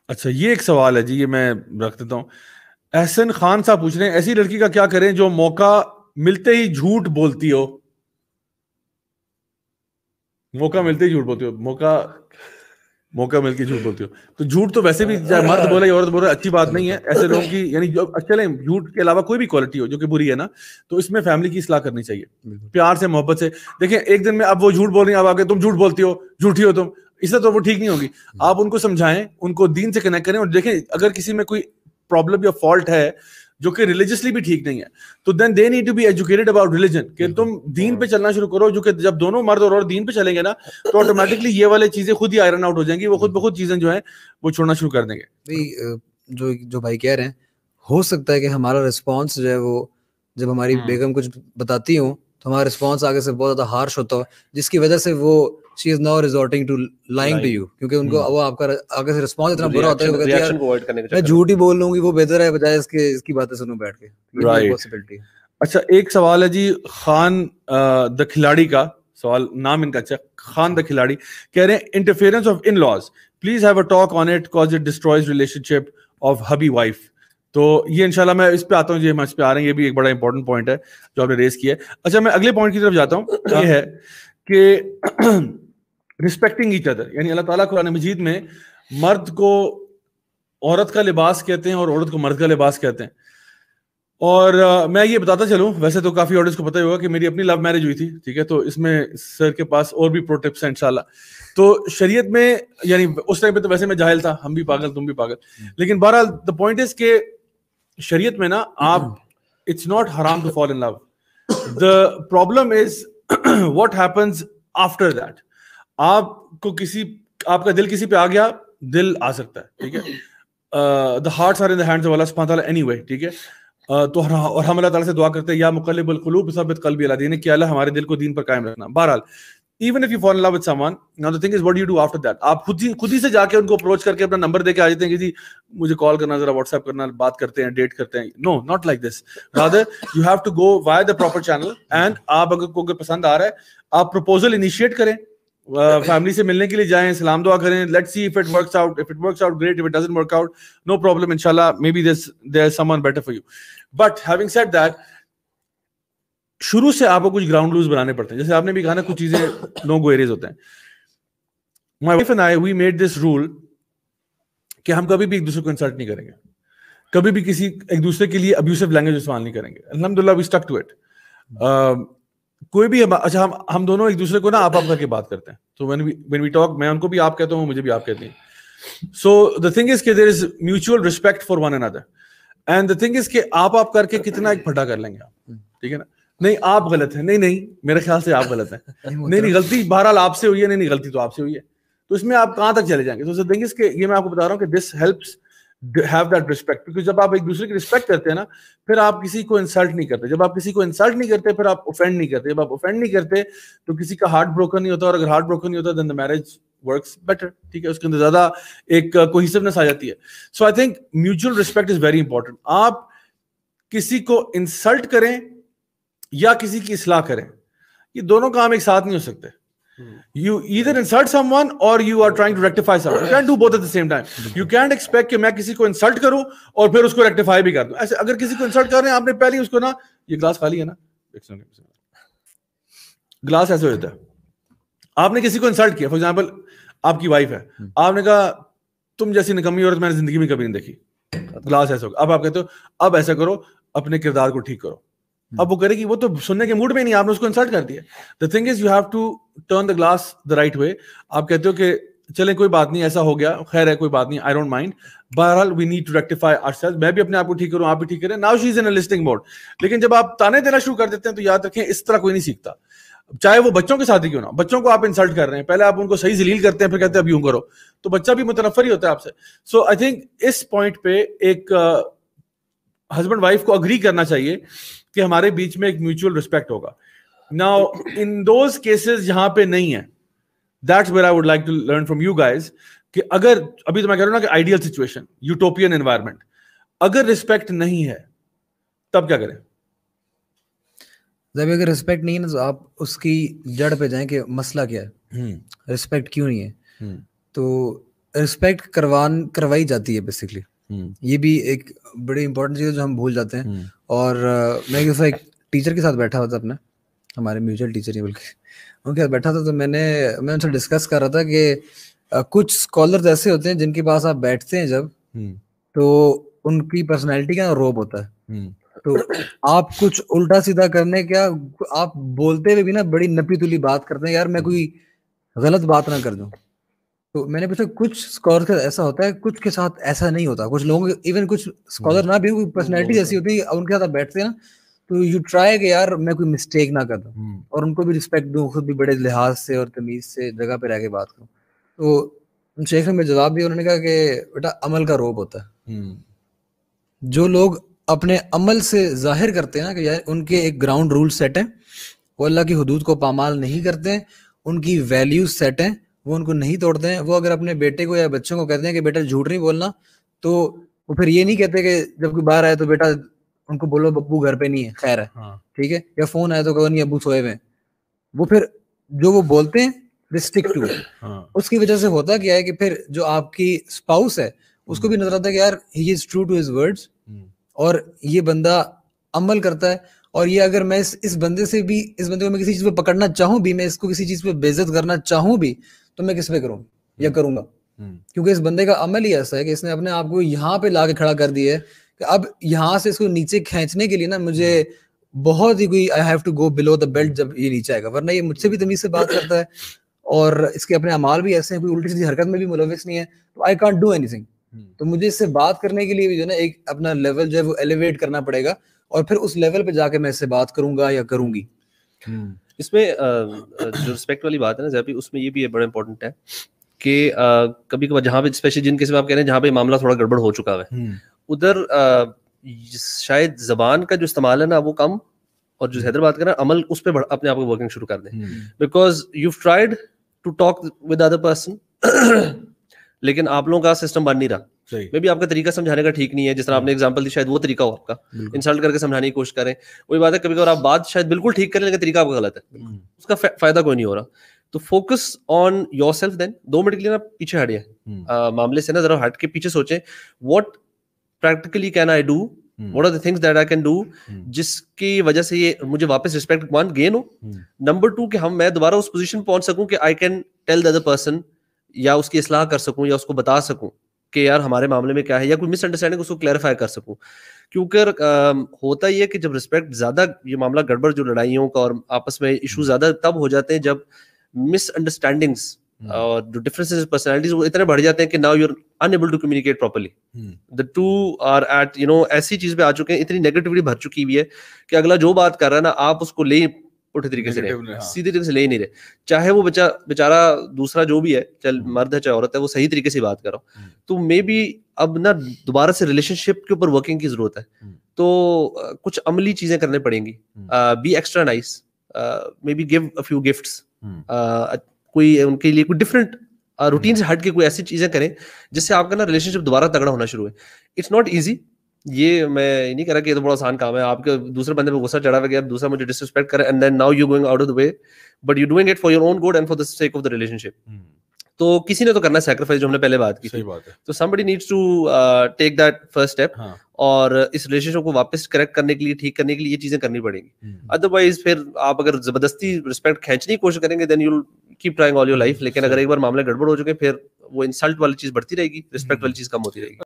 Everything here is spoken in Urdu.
اچھا یہ ایک سوال ہے جی, یہ میں رکھ دیتا ہوں. احسن خان صاحب پوچھ رہے ہیں ایسی لڑکی کا کیا کریں جو موقع ملتے ہی جھوٹ بولتی ہو. موقع ملتے ہی جھوٹ بولتی ہو, موقع مل کے جھوٹ بولتی ہو. تو جھوٹ تو ویسے بھی چاہے مرد بولے یا عورت بولے اچھی بات نہیں ہے. ایسے لوگوں کی یعنی جو چلیں جھوٹ کے علاوہ کوئی بھی کوالٹی ہو جو کہ بری ہے نا, تو اس میں فیملی کی اصلاح کرنی چاہیے پیار سے محبت سے. دیکھیں ایک دن میں اب وہ جھوٹ بول رہی ہیں, اب آ کے تم جھوٹ بولتی ہو, جھوٹی ہو تم, اس سے تو وہ ٹھیک نہیں ہوگی. آپ ان کو سمجھائیں, ان کو دین سے کنیکٹ کریں, اور دیکھیں اگر کسی میں کوئی پرابلم یا فالٹ ہے جو کہ ریلیجسلی بھی ٹھیک نہیں ہے, تو then they need to be educated about religion, کہ تم دین پہ چلنا شروع کرو. جو کہ جب دونوں مرد اور دین پہ چلیں گے نا, تو آٹومیٹکلی یہ والے چیزیں خود ہی آئرن آؤٹ ہو جائیں گی, وہ خود بخود چیزیں جو ہیں وہ چھوڑنا شروع کر دیں گے. جو بھائی کہہ رہے ہیں, ہو سکتا ہے کہ ہمارا رسپانس جو ہے وہ جب ہماری بیگم کچھ بتاتی ہوں تو ہمارا رسپانس آگے سے بہت زیادہ ہارش ہوتا ہو, جس کی وجہ سے وہ she is now resorting to lying to you, کیونکہ ان کو وہ آپ کا آگے سے رسپانس اتنا برا ہوتا ہے کہ یار میں جھوٹ ہی بول لوں گی, وہ بہتر ہے بجائے اس کی باتیں سنوں بیٹھ کے. یہ پاسبلٹی ہے. اچھا ایک سوال ہے جی خان دا کھلاڑی کا, سوال نام ان کا اچھا, خان دا کھلاڑی کہہ رہے ہیں interference of in laws, please have a talk on it cause it destroys relationship of hubby wife. تو یہ انشاءاللہ میں اس پہ آتا ہوں جی, ہم اس پہ آ رہے ہیں, یہ بھی ایک بڑا امپورٹنٹ پوائنٹ ہے جو آپ نے ریز کیا ہے. اچھا میں اگلے پوائنٹ کی طرف جاتا ہوں, یہ ہے کہ رسپیکٹنگ ایچ ادر, یعنی اللہ تعالیٰ قرآن مجید میں مرد کو عورت کا لباس کہتے ہیں اور عورت کو مرد کا لباس کہتے ہیں. اور میں یہ بتاتا چلوں, ویسے تو کافی آڈینس کو پتہ ہی ہوگا کہ میری اپنی لو میرج ہوئی تھی, ٹھیک ہے, تو اس میں سر کے پاس اور بھی پرو ٹپس ہیں انشاءاللہ. تو شریعت میں یعنی اس ٹائم پہ تو ویسے میں جاہل تھا, ہم بھی پاگل تم بھی پاگل, لیکن بہرحال دا پوائنٹ از کہ شریعت میں نا آپ اٹس ناٹ حرام to fall in love, the problem is what happens after that. آپ کو کسی, آپ کا دل کسی پہ آ گیا, دل آ سکتا ہے, ٹھیک ہے, the hearts are in the hands of اللہ سبحانہ وتعالی اینی وے, ٹھیک ہے. تو اور ہم اللہ تعالیٰ سے دعا کرتے ہیں یا مقلب القلوب ثبت قلبی علی دینک, کہ اللہ ہمارے دل کو دین پر قائم رکھنا. بہرحال even if you fall in love with someone, now the thing is what do you do after that. آپ خود ہی سے جا کے ان کو اپروچ کر کے اپنا نمبر دے کے آ جاتے ہیں کہ جی مجھے کال کرنا, ذرا واٹس ایپ کرنا, بات کرتے ہیں, ڈیٹ کرتے ہیں. No, not like this. Rather you have to go via the proper channel, and آپ اگر کو پسند آ رہا ہے آپ پروپوزل انیشیٹ کریں, فیملی سے ملنے کے لیے جائیں, سلام دعا کریں, let's see if it works out. If it works out great, if it doesn't work out no problem, inshallah maybe there's someone better for you. But having said that, شروع سے آپ کو کچھ گراؤنڈ رولز بنانے پڑتے ہیں. جیسے آپ نے بھی کہا نا کچھ چیزیں نو گو ایریز ہوتے ہیں. My wife and I, we made this rule کہ ہم کبھی بھی ایک دوسرے کو انسلٹ نہیں کریں گے, کبھی بھی کسی ایک دوسرے کے لیے ابیوسو لینگویج استعمال نہیں کریں گے. الحمدللہ we stuck to it. کوئی بھی اچھا ہم دونوں ایک دوسرے کو نا آپ کر کے بات کرتے ہیں, تو when we talk میں ان کو بھی آپ کہتا ہوں, مجھے بھی آپ کہتے ہیں. So the thing is کہ there is mutual respect for one another, and the thing is کہ آپ کر کے کتنا ایک پھٹا کر لیں گے آپ, ٹھیک ہے نا. نہیں آپ غلط ہیں, نہیں میرے خیال سے آپ غلط ہیں, نہیں غلطی بہرحال آپ سے ہوئی ہے, نہیں غلطی تو آپ سے ہوئی ہے. تو اس میں آپ کہاں تک چلے جائیں گے. تو تھنگ از کہ یہ میں آپ کو بتا رہا ہوں کہ this helps have that respect, کیونکہ جب آپ ایک دوسرے کی ریسپیکٹ کرتے ہیں نا, پھر آپ کسی کو انسلٹ نہیں کرتے. جب آپ کسی کو انسلٹ نہیں کرتے پھر آپ اوفینڈ نہیں کرتے. جب آپ اوفینڈ نہیں کرتے تو کسی کا ہارٹ بروکن نہیں ہوتا, اور اگر ہارٹ بروکن نہیں ہوتا دین دا میرج ورکس بیٹر, ٹھیک ہے, اس کے اندر زیادہ ایک کوہیسونیس آ جاتی ہے. So I think mutual respect is very important. آپ کسی کو انسلٹ کریں یا کسی کی اصلاح کریں, یہ دونوں کام ایک ساتھ نہیں ہو سکتے. You either insult someone or you are trying to rectify someone. You can't do both at the same time. You can't expect کہ میں کسی کو انسلٹ کروں اور پھر اس کو ریکٹیفائی بھی کر دوں. ایسے اگر کسی کو انسلٹ کر رہے ہیں آپ نے پہلے اس کو نا, یہ گلاس خالی ہے نا, گلاس ایسے ہو جاتا ہے. آپ نے کسی کو انسلٹ کیا, فار ایگزامپل آپ کی وائف ہے, آپ نے کہا تم جیسی نکمی عورت میں نے زندگی میں کبھی نہیں دیکھی, گلاس ایسا ہوگا. اب آپ کہتے ہو اب ایسا کرو, اپنے کردار کو ٹھیک کرو. اب وہ کرے گی, وہ تو سننے کے موڈ میں نہیں, آپ نے اس کو انسلٹ کر دیا. The thing is you have to turn the glass the right way. آپ کہتے ہو کہ چلیں کوئی بات نہیں, ایسا ہو گیا, خیر ہے, کوئی بات نہیں, I don't mind. بہرحال we need to rectify ourselves. میں بھی اپنے آپ کو ٹھیک کروں, آپ بھی ٹھیک کریں. Now she is in a listening mode. لیکن جب آپ تانے دینا شروع کر دیتے ہیں تو یاد رکھیں اس طرح کوئی نہیں سیکھتا, چاہے وہ بچوں کے ساتھ ہی کیوں نہ. بچوں کو آپ انسلٹ کر رہے ہیں, پہلے آپ ان کو صحیح ذلیل کرتے ہیں, پھر کہتے ہیں اب یوں کرو, تو بچہ بھی متنفر ہی ہوتا ہے آپ سے. سو آئی تھنک اس پوائنٹ پہ ایک ہسبینڈ وائف کو اگری کرنا چاہیے کہ ہمارے بیچ میں ایک میوچل ریسپیکٹ ہوگا. Now in those cases جہاں پہ نہیں ہے, that's where I would like to learn from you guys کہ اگر ابھی تو میں کہہ رہا ہوں نا کہ آئیڈیل سچویشن, یوٹوپین انوائرمنٹ, اگر ریسپیکٹ نہیں ہے تب کیا کریں؟ جب اگر ریسپیکٹ نہیں ہے تو آپ اس کی جڑ پہ جائیں کہ مسئلہ کیا ہے, ریسپیکٹ کیوں نہیں ہے. تو رسپیکٹ کروائی جاتی ہے بیسکلی. یہ بھی ایک بڑی امپورٹنٹ چیز ہے جو ہم بھول جاتے ہیں. اور میں ایک ٹیچر کے ساتھ بیٹھا ہوا تھا اپنے, ہمارے میوچل ٹیچر ہی بلکہ, ان کے ساتھ بیٹھا تھا, تو میں ان سے ڈسکس کر رہا تھا کہ کچھ اسکالرز ایسے ہوتے ہیں جن کے پاس آپ بیٹھتے ہیں جب, تو ان کی پرسنالٹی کا روب ہوتا ہے. تو آپ کچھ الٹا سیدھا کرنے کیا, آپ بولتے ہوئے بھی نا بڑی نپی تلی بات کرتے ہیں, یار میں کوئی غلط بات نہ کر دوں. تو میں نے پوچھا کچھ اسکالر کا ایسا ہوتا ہے, کچھ کے ساتھ ایسا نہیں ہوتا. کچھ لوگوں ایون کچھ اسکالر نہ بھی ہو, پرسنالٹی ایسی ہوتی ہے, ان کے ساتھ آپ بیٹھتے ہیں نا تو یو ٹرائی کہ یار میں کوئی مسٹیک نہ کر دوں, اور ان کو بھی رسپیکٹ دوں, خود بھی بڑے لحاظ سے اور تمیز سے جگہ پہ رہ کے بات کروں. تو شیخ نے میرے جواب دیا, انہوں نے کہا کہ بیٹا عمل کا روب ہوتا ہے. جو لوگ اپنے عمل سے ظاہر کرتے ہیں نا کہ یار ان کے ایک گراؤنڈ رول سیٹ ہیں, وہ اللہ کی حدود کو پامال نہیں کرتے ہیں, ان کی ویلیوز سیٹ ہیں, وہ ان کو نہیں توڑتے ہیں. وہ اگر اپنے بیٹے کو یا بچوں کو کہتے ہیں کہ بیٹا جھوٹ نہیں بولنا, تو وہ پھر یہ نہیں کہتے کہ جب کوئی باہر آئے تو بیٹا ان کو بولو ابو گھر پہ نہیں ہے, خیر ہے, ٹھیک ہے, یا فون آئے تو کہو نہیں ابو سوئے ہوئے. وہ پھر جو وہ بولتے ہیں رسٹرکٹ ٹو, اس کی وجہ سے ہوتا کیا ہے کہ پھر جو آپ کی اسپاؤس ہے اس کو بھی نظر آتا ہے کہ یار he is true to his words, اور یہ بندہ عمل کرتا ہے. اور یہ اگر میں اس بندے کو میں کسی چیز پہ پکڑنا چاہوں بھی, میں اس کو کسی چیز پہ بے عزت کرنا چاہوں بھی, تو میں کس پہ کروں یا کروں گا, کیونکہ اس بندے کا عمل ہی ایسا ہے کہ اس نے اپنے آپ کو یہاں پہ لا کے کھڑا کر دیا ہے کہ اب یہاں سے اس کو نیچے کھینچنے کے لیے نا مجھے بہت ہی کوئی I have to go below the belt جب یہ نیچے آئے گا, ورنہ یہ مجھ سے بھی تمیز سے بات کرتا ہے اور اس کے اپنے اعمال بھی ایسے ہیں, کوئی الٹی سیدھی حرکت میں بھی ملوث نہیں ہے, تو I can't do any thing. تو مجھے اس سے بات کرنے کے لیے بھی جو ہے نا ایک اپنا لیول جو ہے وہ ایلیویٹ کرنا پڑے گا, اور پھر اس لیول پہ جا کے میں اس سے بات کروں گا یا کروں گی. اس میں جو رسپیکٹ والی بات ہے نا زیادہ, اس میں یہ بھی بڑا امپورٹنٹ ہے کہ کبھی کبھار جہاں پہ اسپیشلی جن کے آپ کہہ رہے ہیں جہاں پہ معاملہ تھوڑا گڑبڑ ہو چکا ہے, ادھر شاید زبان کا جو استعمال ہے نا وہ کم, اور جو حیدر بات کر رہا ہے عمل اس پہ اپنے آپ کو ورکنگ شروع کر دیں. Because you tried to talk with other person, لیکن آپ لوگوں کا سسٹم بن نہیں رہا. میں بھی آپ کا طریقہ سمجھانے کا ٹھیک نہیں ہے, جس طرح آپ نے ایگزامپل دی شاید وہ طریقہ ہو آپ کا, انسلٹ کر کے سمجھانے کی کوشش کریں. وہی بات ہے کبھی کبھار آپ بات شاید بالکل ٹھیک کریں لیکن طریقہ آپ کا غلط ہے, اس کا فائدہ کوئی نہیں ہو رہا. تو focus on yourself. Then 2 minute کے لیے نا پیچھے ہٹے معاملے سے, نا ذرا ہٹ کے پیچھے سوچیں what practically can I do, what are the things that I can do جس کی وجہ سے یہ مجھے واپس رسپیکٹ ون گین ہو. نمبر 2 کہ میں دوبارہ اس پوزیشن پہنچ سکوں کہ I can tell the other person, یا اس کی اصلاح کر سکوں, یا اس کو بتا سکوں کہ یار ہمارے معاملے میں کیا ہے, یا کوئی مس انڈرسٹینڈنگ اس کو کلیریفائی کر سکوں. کیونکہ ہوتا یہ کہ جب رسپیکٹ زیادہ, یہ معاملہ گڑبڑ جو لڑائیوں کا اور آپس میں ایشو زیادہ تب ہو جاتے ہیں جب مس انڈرسٹینڈنگس اور جو ڈفرینسز پرسنالٹیز وہ اتنے بڑھ جاتے ہیں کہ now you're unable to communicate properly. The two are at ایسی چیز پہ آ چکے ہیں, اتنی نیگیٹیوٹی بھر چکی ہوئی ہے کہ اگلا جو بات کر رہا ہے نا آپ اس کو لے اٹھے طریقے سے سیدھے طریقے سے لے نہیں رہے, چاہے وہ بیچارہ دوسرا جو بھی ہے, چاہے مرد ہے چاہے عورت ہے, وہ صحیح طریقے سے بات کر رہا ہو. تو مے بی اب نا دوبارہ سے ریلیشن شپ کے اوپر ورکنگ کی ضرورت ہے. تو کچھ عملی چیزیں کرنے پڑیں گی. Be extra nice, maybe give a few gifts, کوئی ان کے لیے کوئی ڈفرینٹ روٹین سے ہٹ کے کوئی ایسی چیزیں کریں جس سے آپ کا نا ریلیشن شپ دوبارہ تگڑا ہونا شروع ہے. اٹس ناٹ ایزی, یہ میں نہیں کہہ رہا کہ یہ تو بڑا آسان کام ہے, آپ کے دوسرے بندے پہ غصہ چڑھا ہوا گیا, دوسرا مجھے ڈسرسپیکٹ کرے, and then now you going out of the way, but you doing it for your own good and for the sake of the relationship. تو کسی نے تو کرنا ہے سیکریفائس, جو ہم نے پہلے بات کی تھی. تو somebody needs to take that first step, اور اس ریلیشن شپ کو واپس کریکٹ کرنے کے لیے, ٹھیک کرنے کے لیے یہ چیزیں کرنی پڑیں گی. ادروائز پھر آپ اگر زبردستی رسپیکٹ کھینچنے کی کوشش کریں گے, then you will keep trying all your life. لیکن اگر ایک بار معاملے گڑبڑ ہو چکے پھر وہ انسلٹ والی چیز بڑھتی رہے گی, رسپیکٹ والی چیز کم ہوتی رہے گی.